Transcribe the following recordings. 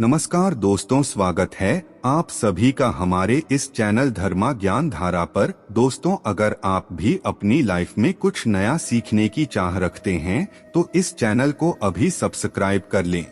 नमस्कार दोस्तों, स्वागत है आप सभी का हमारे इस चैनल धर्मा ज्ञान धारा पर। दोस्तों, अगर आप भी अपनी लाइफ में कुछ नया सीखने की चाह रखते हैं तो इस चैनल को अभी सब्सक्राइब कर लें।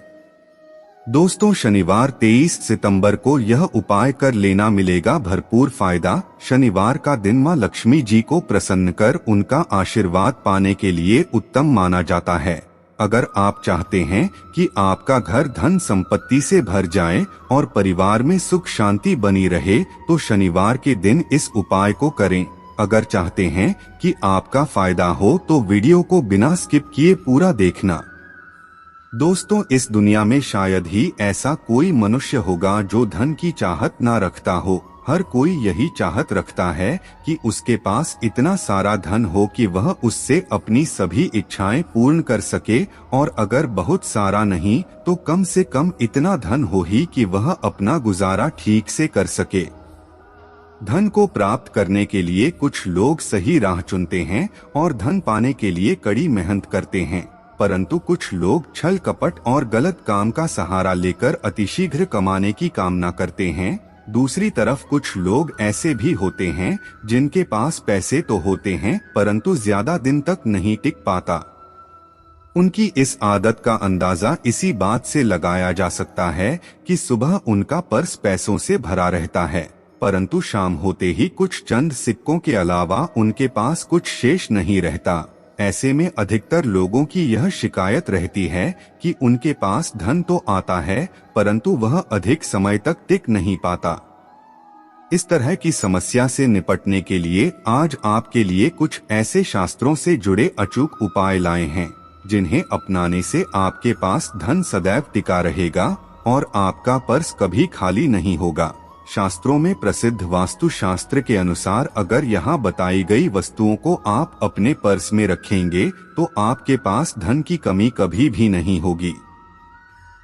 दोस्तों, शनिवार 23 सितंबर को यह उपाय कर लेना, मिलेगा भरपूर फायदा। शनिवार का दिन मां लक्ष्मी जी को प्रसन्न कर उनका आशीर्वाद पाने के लिए उत्तम माना जाता है। अगर आप चाहते हैं कि आपका घर धन संपत्ति से भर जाए और परिवार में सुख शांति बनी रहे तो शनिवार के दिन इस उपाय को करें। अगर चाहते हैं कि आपका फायदा हो तो वीडियो को बिना स्किप किए पूरा देखना। दोस्तों, इस दुनिया में शायद ही ऐसा कोई मनुष्य होगा जो धन की चाहत ना रखता हो। हर कोई यही चाहत रखता है कि उसके पास इतना सारा धन हो कि वह उससे अपनी सभी इच्छाएं पूर्ण कर सके, और अगर बहुत सारा नहीं तो कम से कम इतना धन हो ही कि वह अपना गुजारा ठीक से कर सके। धन को प्राप्त करने के लिए कुछ लोग सही राह चुनते हैं और धन पाने के लिए कड़ी मेहनत करते हैं, परंतु कुछ लोग छल कपट और गलत काम का सहारा लेकर अतिशीघ्र कमाने की कामना करते हैं। दूसरी तरफ कुछ लोग ऐसे भी होते हैं जिनके पास पैसे तो होते हैं परंतु ज्यादा दिन तक नहीं टिक पाता। उनकी इस आदत का अंदाजा इसी बात से लगाया जा सकता है कि सुबह उनका पर्स पैसों से भरा रहता है, परंतु शाम होते ही कुछ चंद सिक्कों के अलावा उनके पास कुछ शेष नहीं रहता। ऐसे में अधिकतर लोगों की यह शिकायत रहती है कि उनके पास धन तो आता है परंतु वह अधिक समय तक टिक नहीं पाता। इस तरह की समस्या से निपटने के लिए आज आपके लिए कुछ ऐसे शास्त्रों से जुड़े अचूक उपाय लाए हैं जिन्हें अपनाने से आपके पास धन सदैव टिका रहेगा और आपका पर्स कभी खाली नहीं होगा। शास्त्रों में प्रसिद्ध वास्तु शास्त्र के अनुसार अगर यहाँ बताई गई वस्तुओं को आप अपने पर्स में रखेंगे तो आपके पास धन की कमी कभी भी नहीं होगी।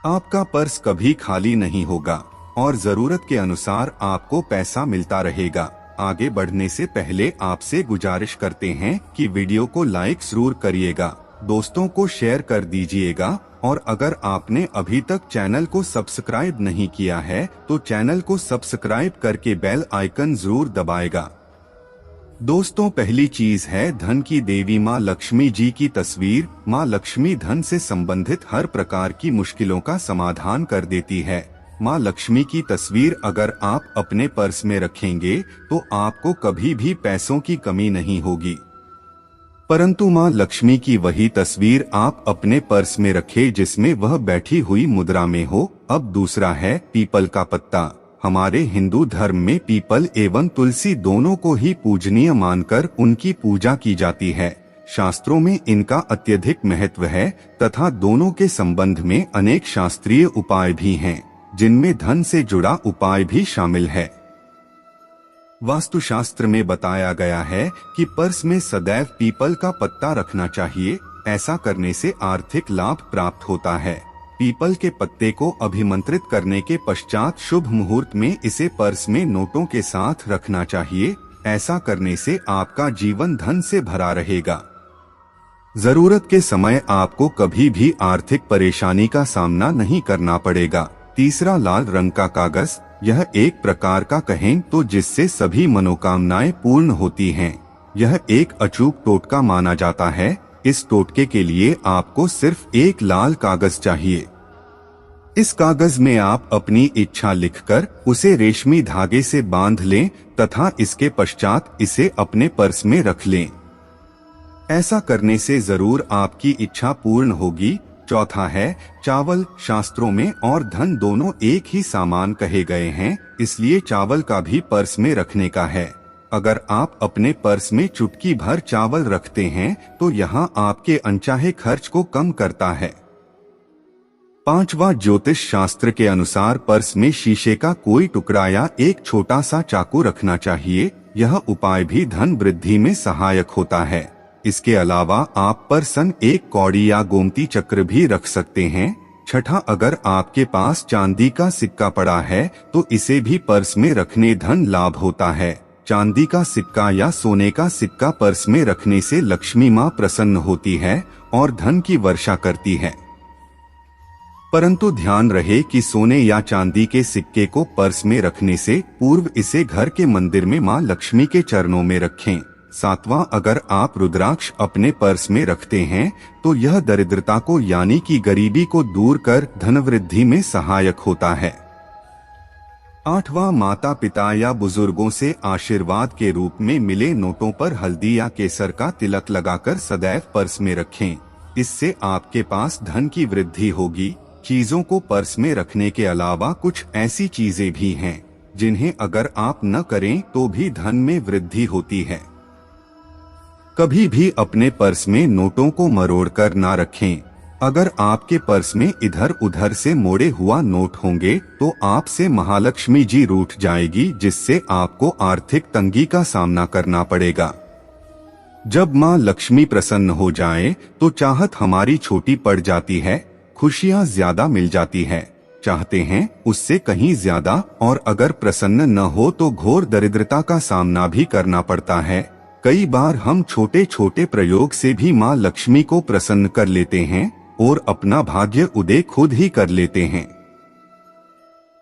आपका पर्स कभी खाली नहीं होगा और जरूरत के अनुसार आपको पैसा मिलता रहेगा। आगे बढ़ने से पहले आपसे गुजारिश करते हैं कि वीडियो को लाइक जरूर करिएगा, दोस्तों को शेयर कर दीजिएगा, और अगर आपने अभी तक चैनल को सब्सक्राइब नहीं किया है तो चैनल को सब्सक्राइब करके बेल आइकन जरूर दबाएगा। दोस्तों, पहली चीज है धन की देवी मां लक्ष्मी जी की तस्वीर। मां लक्ष्मी धन से संबंधित हर प्रकार की मुश्किलों का समाधान कर देती है। मां लक्ष्मी की तस्वीर अगर आप अपने पर्स में रखेंगे तो आपको कभी भी पैसों की कमी नहीं होगी, परंतु मां लक्ष्मी की वही तस्वीर आप अपने पर्स में रखें जिसमें वह बैठी हुई मुद्रा में हो। अब दूसरा है पीपल का पत्ता। हमारे हिंदू धर्म में पीपल एवं तुलसी दोनों को ही पूजनीय मानकर उनकी पूजा की जाती है। शास्त्रों में इनका अत्यधिक महत्व है तथा दोनों के संबंध में अनेक शास्त्रीय उपाय भी हैं, जिनमें धन से जुड़ा उपाय भी शामिल है। वास्तुशास्त्र में बताया गया है कि पर्स में सदैव पीपल का पत्ता रखना चाहिए। ऐसा करने से आर्थिक लाभ प्राप्त होता है। पीपल के पत्ते को अभिमंत्रित करने के पश्चात शुभ मुहूर्त में इसे पर्स में नोटों के साथ रखना चाहिए। ऐसा करने से आपका जीवन धन से भरा रहेगा। जरूरत के समय आपको कभी भी आर्थिक परेशानी का सामना नहीं करना पड़ेगा। तीसरा, लाल रंग का कागज। यह एक प्रकार का कहें तो जिससे सभी मनोकामनाएं पूर्ण होती हैं। यह एक अचूक टोटका माना जाता है। इस टोटके के लिए आपको सिर्फ एक लाल कागज चाहिए। इस कागज में आप अपनी इच्छा लिखकर उसे रेशमी धागे से बांध लें तथा इसके पश्चात इसे अपने पर्स में रख लें। ऐसा करने से जरूर आपकी इच्छा पूर्ण होगी। चौथा है चावल। शास्त्रों में और धन दोनों एक ही सामान कहे गए हैं, इसलिए चावल का भी पर्स में रखने का है। अगर आप अपने पर्स में चुटकी भर चावल रखते हैं तो यहाँ आपके अनचाहे खर्च को कम करता है। पांचवा, ज्योतिष शास्त्र के अनुसार पर्स में शीशे का कोई टुकड़ा या एक छोटा सा चाकू रखना चाहिए। यह उपाय भी धन वृद्धि में सहायक होता है। इसके अलावा आप पर्सन एक कौड़ी या गोमती चक्र भी रख सकते हैं। छठा, अगर आपके पास चांदी का सिक्का पड़ा है तो इसे भी पर्स में रखने धन लाभ होता है। चांदी का सिक्का या सोने का सिक्का पर्स में रखने से लक्ष्मी मां प्रसन्न होती है और धन की वर्षा करती है। परंतु ध्यान रहे कि सोने या चांदी के सिक्के को पर्स में रखने से पूर्व इसे घर के मंदिर में मां लक्ष्मी के चरणों में रखें। 7वां, अगर आप रुद्राक्ष अपने पर्स में रखते हैं तो यह दरिद्रता को यानी कि गरीबी को दूर कर धन वृद्धि में सहायक होता है। 8वां, माता पिता या बुजुर्गों से आशीर्वाद के रूप में मिले नोटों पर हल्दी या केसर का तिलक लगाकर सदैव पर्स में रखें। इससे आपके पास धन की वृद्धि होगी। चीजों को पर्स में रखने के अलावा कुछ ऐसी चीजें भी हैं जिन्हें अगर आप न करें तो भी धन में वृद्धि होती है। कभी भी अपने पर्स में नोटों को मरोड़कर ना रखें। अगर आपके पर्स में इधर उधर से मोड़े हुआ नोट होंगे तो आपसे महालक्ष्मी जी रूठ जाएगी, जिससे आपको आर्थिक तंगी का सामना करना पड़ेगा। जब मां लक्ष्मी प्रसन्न हो जाए तो चाहत हमारी छोटी पड़ जाती है, खुशियां ज्यादा मिल जाती है, चाहते हैं उससे कहीं ज्यादा, और अगर प्रसन्न न हो तो घोर दरिद्रता का सामना भी करना पड़ता है। कई बार हम छोटे छोटे प्रयोग से भी मां लक्ष्मी को प्रसन्न कर लेते हैं और अपना भाग्य उदय खुद ही कर लेते हैं।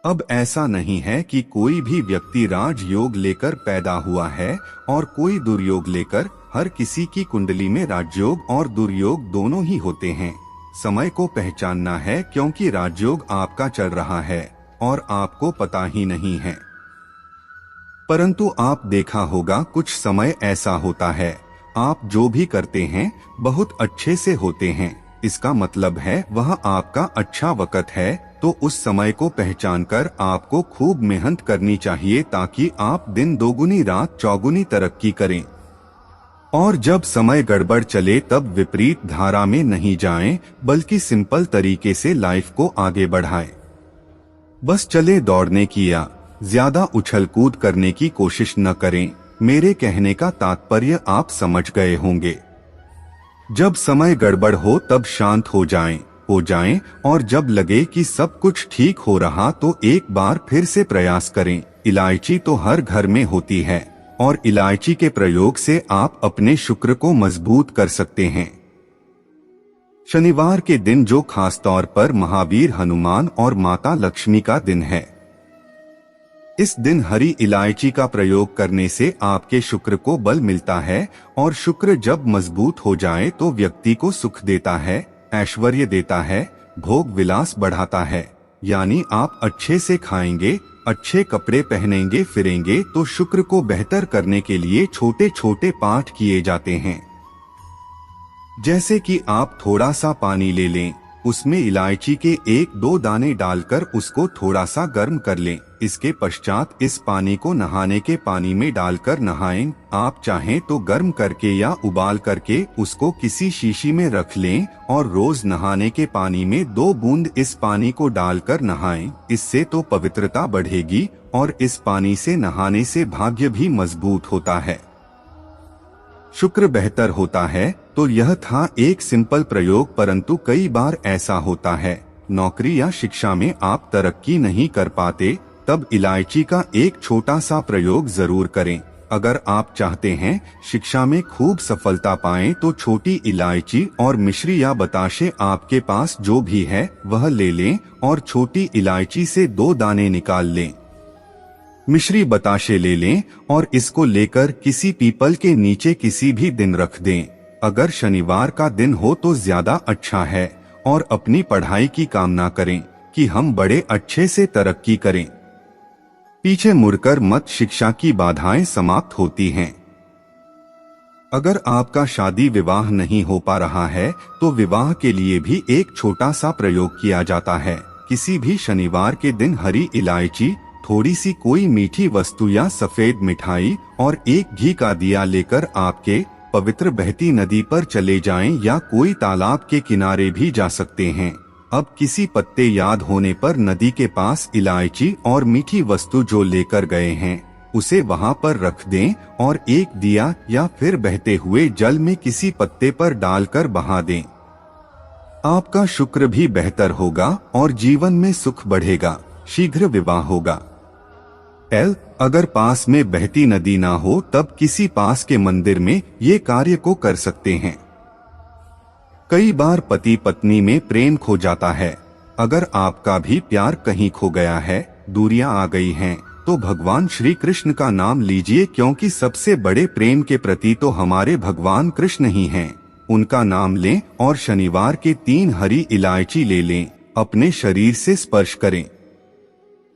अब ऐसा नहीं है कि कोई भी व्यक्ति राजयोग लेकर पैदा हुआ है और कोई दुर्योग लेकर। हर किसी की कुंडली में राजयोग और दुर्योग दोनों ही होते हैं। समय को पहचानना है, क्योंकि राजयोग आपका चल रहा है और आपको पता ही नहीं है। परंतु आप देखा होगा कुछ समय ऐसा होता है, आप जो भी करते हैं बहुत अच्छे से होते हैं। इसका मतलब है वह आपका अच्छा वक्त है, तो उस समय को पहचानकर आपको खूब मेहनत करनी चाहिए ताकि आप दिन दोगुनी रात चौगुनी तरक्की करें। और जब समय गड़बड़ चले तब विपरीत धारा में नहीं जाएं, बल्कि सिंपल तरीके से लाइफ को आगे बढ़ाएं। बस चले दौड़ने की या ज्यादा उछल कूद करने की कोशिश न करें। मेरे कहने का तात्पर्य आप समझ गए होंगे। जब समय गड़बड़ हो तब शांत हो जाएं और जब लगे कि सब कुछ ठीक हो रहा तो एक बार फिर से प्रयास करें। इलायची तो हर घर में होती है और इलायची के प्रयोग से आप अपने शुक्र को मजबूत कर सकते हैं। शनिवार के दिन जो खास तौर पर महावीर हनुमान और माता लक्ष्मी का दिन है, इस दिन हरी इलायची का प्रयोग करने से आपके शुक्र को बल मिलता है और शुक्र जब मजबूत हो जाए तो व्यक्ति को सुख देता है, ऐश्वर्य देता है, भोग विलास बढ़ाता है। यानी आप अच्छे से खाएंगे, अच्छे कपड़े पहनेंगे, फिरेंगे तो शुक्र को बेहतर करने के लिए छोटे छोटे पाठ किए जाते हैं। जैसे कि आप थोड़ा सा पानी ले लें, उसमें इलायची के 1-2 दाने डालकर उसको थोड़ा सा गर्म कर लें। इसके पश्चात इस पानी को नहाने के पानी में डालकर नहाएं। आप चाहें तो गर्म करके या उबाल करके उसको किसी शीशी में रख लें और रोज नहाने के पानी में 2 बूंद इस पानी को डालकर नहाएं। इससे तो पवित्रता बढ़ेगी और इस पानी से नहाने से भाग्य भी मजबूत होता है, शुक्र बेहतर होता है। तो यह था एक सिंपल प्रयोग, परंतु कई बार ऐसा होता है नौकरी या शिक्षा में आप तरक्की नहीं कर पाते, तब इलायची का एक छोटा सा प्रयोग जरूर करें। अगर आप चाहते हैं शिक्षा में खूब सफलता पाएं तो छोटी इलायची और मिश्री या बताशे आपके पास जो भी है वह ले लें और छोटी इलायची से 2 दाने निकाल लें। मिश्री बताशे ले लें और इसको लेकर किसी पीपल के नीचे किसी भी दिन रख दें। अगर शनिवार का दिन हो तो ज्यादा अच्छा है और अपनी पढ़ाई की कामना करें कि हम बड़े अच्छे से तरक्की करें। पीछे मुड़कर मत, शिक्षा की बाधाएं समाप्त होती हैं। अगर आपका शादी विवाह नहीं हो पा रहा है तो विवाह के लिए भी एक छोटा सा प्रयोग किया जाता है। किसी भी शनिवार के दिन हरी इलायची, थोड़ी सी कोई मीठी वस्तु या सफेद मिठाई और एक घी का दिया लेकर आपके पवित्र बहती नदी पर चले जाएं या कोई तालाब के किनारे भी जा सकते हैं। अब किसी पत्ते याद होने पर नदी के पास इलायची और मीठी वस्तु जो लेकर गए हैं उसे वहां पर रख दें और एक दिया या फिर बहते हुए जल में किसी पत्ते पर डालकर बहा दें। आपका शुक्र भी बेहतर होगा और जीवन में सुख बढ़ेगा, शीघ्र विवाह होगा। अगर पास में बहती नदी ना हो तब किसी पास के मंदिर में ये कार्य को कर सकते हैं। कई बार पति पत्नी में प्रेम खो जाता है, अगर आपका भी प्यार कहीं खो गया है, दूरियां आ गई हैं, तो भगवान श्री कृष्ण का नाम लीजिए, क्योंकि सबसे बड़े प्रेम के प्रति तो हमारे भगवान कृष्ण ही हैं। उनका नाम लें और शनिवार के 3 हरी इलायची ले लें, अपने शरीर से स्पर्श करें।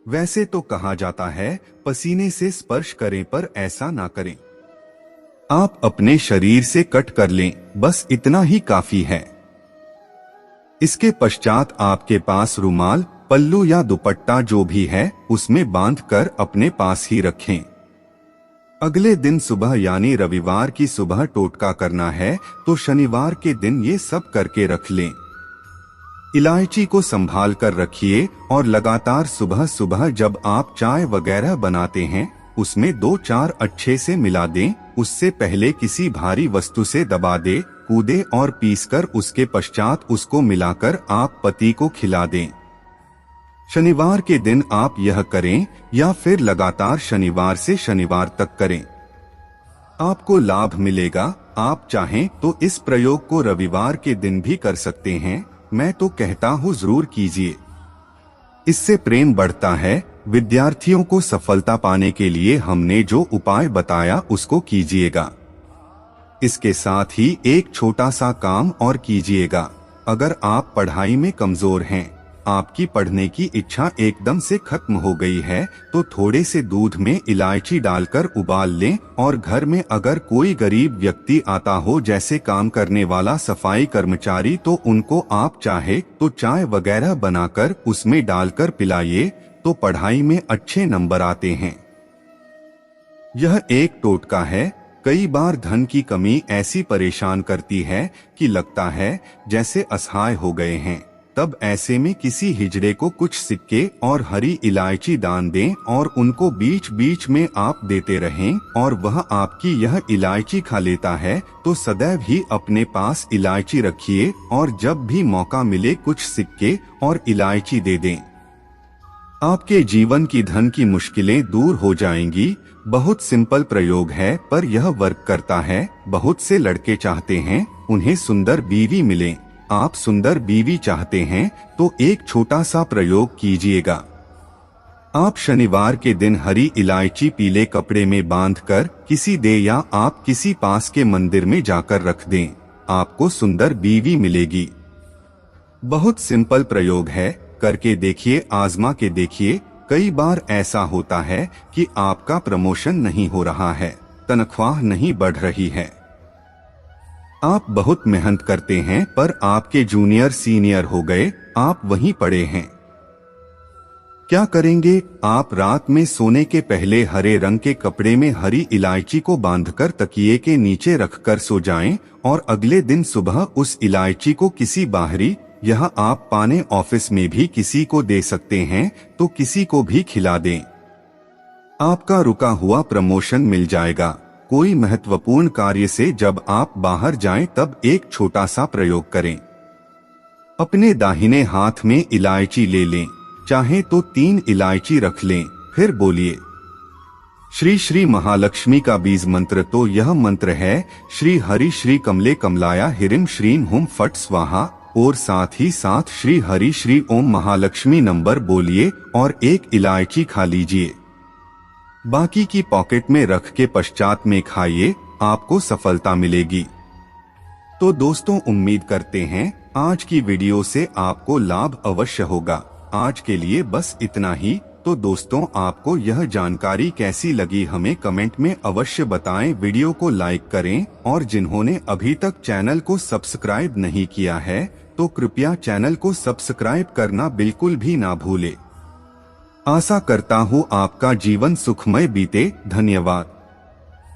वैसे तो कहा जाता है पसीने से स्पर्श करें, पर ऐसा ना करें। आप अपने शरीर से कट कर लें, बस इतना ही काफी है। इसके पश्चात आपके पास रुमाल, पल्लू या दुपट्टा जो भी है उसमें बांधकर अपने पास ही रखें। अगले दिन सुबह यानी रविवार की सुबह टोटका करना है, तो शनिवार के दिन ये सब करके रख लें। इलायची को संभाल कर रखिए और लगातार सुबह सुबह जब आप चाय वगैरह बनाते हैं उसमें 2-4 अच्छे से मिला दें। उससे पहले किसी भारी वस्तु से दबा दे, कूदे और पीसकर उसके पश्चात उसको मिलाकर आप पति को खिला दें। शनिवार के दिन आप यह करें या फिर लगातार शनिवार से शनिवार तक करें, आपको लाभ मिलेगा। आप चाहें तो इस प्रयोग को रविवार के दिन भी कर सकते हैं, मैं तो कहता हूँ जरूर कीजिए। इससे प्रेम बढ़ता है। विद्यार्थियों को सफलता पाने के लिए हमने जो उपाय बताया उसको कीजिएगा। इसके साथ ही एक छोटा सा काम और कीजिएगा। अगर आप पढ़ाई में कमजोर हैं, आपकी पढ़ने की इच्छा एकदम से खत्म हो गई है, तो थोड़े से दूध में इलायची डालकर उबाल लें और घर में अगर कोई गरीब व्यक्ति आता हो, जैसे काम करने वाला सफाई कर्मचारी, तो उनको आप चाहे तो चाय वगैरह बनाकर उसमें डालकर पिलाइए, तो पढ़ाई में अच्छे नंबर आते हैं। यह एक टोटका है। कई बार धन की कमी ऐसी परेशान करती है कि लगता है जैसे असहाय हो गए हैं। तब ऐसे में किसी हिजड़े को कुछ सिक्के और हरी इलायची दान दें और उनको बीच बीच में आप देते रहें और वह आपकी यह इलायची खा लेता है, तो सदैव ही अपने पास इलायची रखिए और जब भी मौका मिले कुछ सिक्के और इलायची दे दें। आपके जीवन की धन की मुश्किलें दूर हो जाएंगी। बहुत सिंपल प्रयोग है, पर यह वर्क करता है। बहुत से लड़के चाहते हैं उन्हें सुंदर बीवी मिले। आप सुंदर बीवी चाहते हैं तो एक छोटा सा प्रयोग कीजिएगा। आप शनिवार के दिन हरी इलायची पीले कपड़े में बांधकर किसी दे या आप किसी पास के मंदिर में जाकर रख दें, आपको सुंदर बीवी मिलेगी। बहुत सिंपल प्रयोग है, करके देखिए, आजमा के देखिए। कई बार ऐसा होता है कि आपका प्रमोशन नहीं हो रहा है, तनख्वाह नहीं बढ़ रही है, आप बहुत मेहनत करते हैं पर आपके जूनियर सीनियर हो गए, आप वहीं पड़े हैं। क्या करेंगे? आप रात में सोने के पहले हरे रंग के कपड़े में हरी इलायची को बांधकर तकिए के नीचे रखकर सो जाएं और अगले दिन सुबह उस इलायची को किसी बाहरी, यह आप पाने ऑफिस में भी किसी को दे सकते हैं, तो किसी को भी खिला दें। आपका रुका हुआ प्रमोशन मिल जाएगा। कोई महत्वपूर्ण कार्य से जब आप बाहर जाएं तब एक छोटा सा प्रयोग करें। अपने दाहिने हाथ में इलायची ले लें, चाहे तो 3 इलायची रख लें, फिर बोलिए श्री श्री महालक्ष्मी का बीज मंत्र। तो यह मंत्र है श्री हरि श्री कमले कमलाया हिरिम श्रीम हुम फट स्वाहा, और साथ ही साथ श्री हरि श्री ओम महालक्ष्मी नंबर बोलिए और एक इलायची खा लीजिए। बाकी की पॉकेट में रख के पश्चात में खाइए, आपको सफलता मिलेगी। तो दोस्तों, उम्मीद करते हैं आज की वीडियो से आपको लाभ अवश्य होगा। आज के लिए बस इतना ही। तो दोस्तों, आपको यह जानकारी कैसी लगी हमें कमेंट में अवश्य बताएं। वीडियो को लाइक करें और जिन्होंने अभी तक चैनल को सब्सक्राइब नहीं किया है तो कृपया चैनल को सब्सक्राइब करना बिल्कुल भी ना भूले। आशा करता हूँ आपका जीवन सुखमय बीते। धन्यवाद।